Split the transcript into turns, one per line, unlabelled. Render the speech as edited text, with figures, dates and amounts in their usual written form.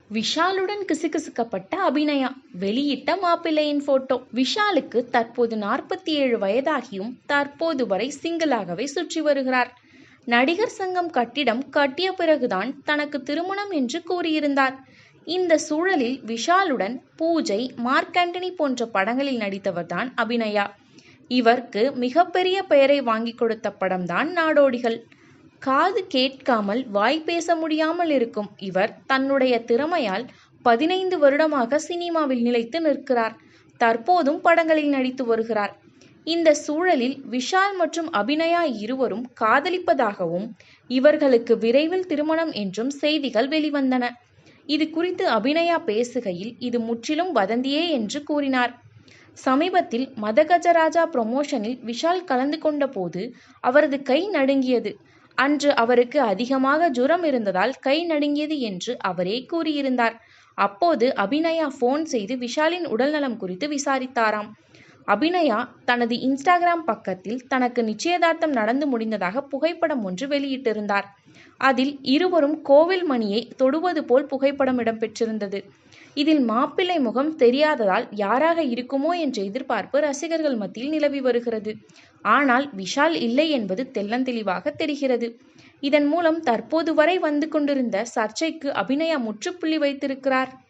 விஷாலுடன் கிசுகிசுக்கப்பட்ட அபிநயா வெளியிட்ட மாப்பிள்ளையின் போட்டோ. விஷாலுக்கு தற்போது 47 வயதாகியும் தற்போது வரை சிங்கிளாகவே சுற்றி வருகிறார். நடிகர் சங்கம் கட்டிடம் கட்டிய பிறகுதான் தனக்கு திருமணம் என்று கூறியிருந்தார். இந்த சூழலில் விஷாலுடன் பூஜை, மார்க் ஆண்டனி போன்ற படங்களில் நடித்தவர்தான் அபிநயா. இவருக்கு மிகப்பெரிய பெயரை வாங்கி கொடுத்த படம்தான் நாடோடிகள். காது கேட்காமல் வாய் பேச முடியாமல் இருக்கும் இவர் தன்னுடைய திறமையால் 15 வருடமாக சினிமாவில் நிலைத்து நிற்கிறார். தற்போதும் படங்களில் நடித்து வருகிறார். இந்த சூழலில் விஷால் மற்றும் அபிநயா இருவரும் காதலிப்பதாகவும் இவர்களுக்கு விரைவில் திருமணம் என்றும் செய்திகள் வெளிவந்தன. இது குறித்து அபிநயா பேசுகையில் இது முற்றிலும் வதந்தியே என்று கூறினார். சமீபத்தில் மதகஜராஜா ப்ரமோஷனில் விஷால் கலந்து கொண்ட போது அவரது கை நடுங்கியது. அன்று அவருக்கு அதிகமாக ஜுரம் இருந்ததால் கை நடுங்கியது என்று அவரே கூறியிருந்தார். அப்போது அபிநயா போன் செய்து விஷாலின் உடல்நலம் குறித்து விசாரித்தாராம். அபிநயா தனது இன்ஸ்டாகிராம் பக்கத்தில் தனக்கு நிச்சயதார்த்தம் நடந்து முடிந்ததாக புகைப்படம் ஒன்று வெளியிட்டிருந்தார். அதில் இருவரும் கோவில் மணியை தொடுவது போல் புகைப்படம் இடம்பெற்றிருந்தது. இதில் மாப்பிள்ளை முகம் தெரியாததால் யாராக இருக்குமோ என்ற எதிர்பார்ப்பு ரசிகர்கள் மத்தியில் நிலவி வருகிறது. ஆனால் விஷால் இல்லை என்பது தெள்ளந்தெளிவாக தெரிகிறது. இதன் மூலம் தற்போது வரை வந்து கொண்டிருந்த சர்ச்சைக்கு அபிநயா முற்றுப்புள்ளி வைத்திருக்கிறார்.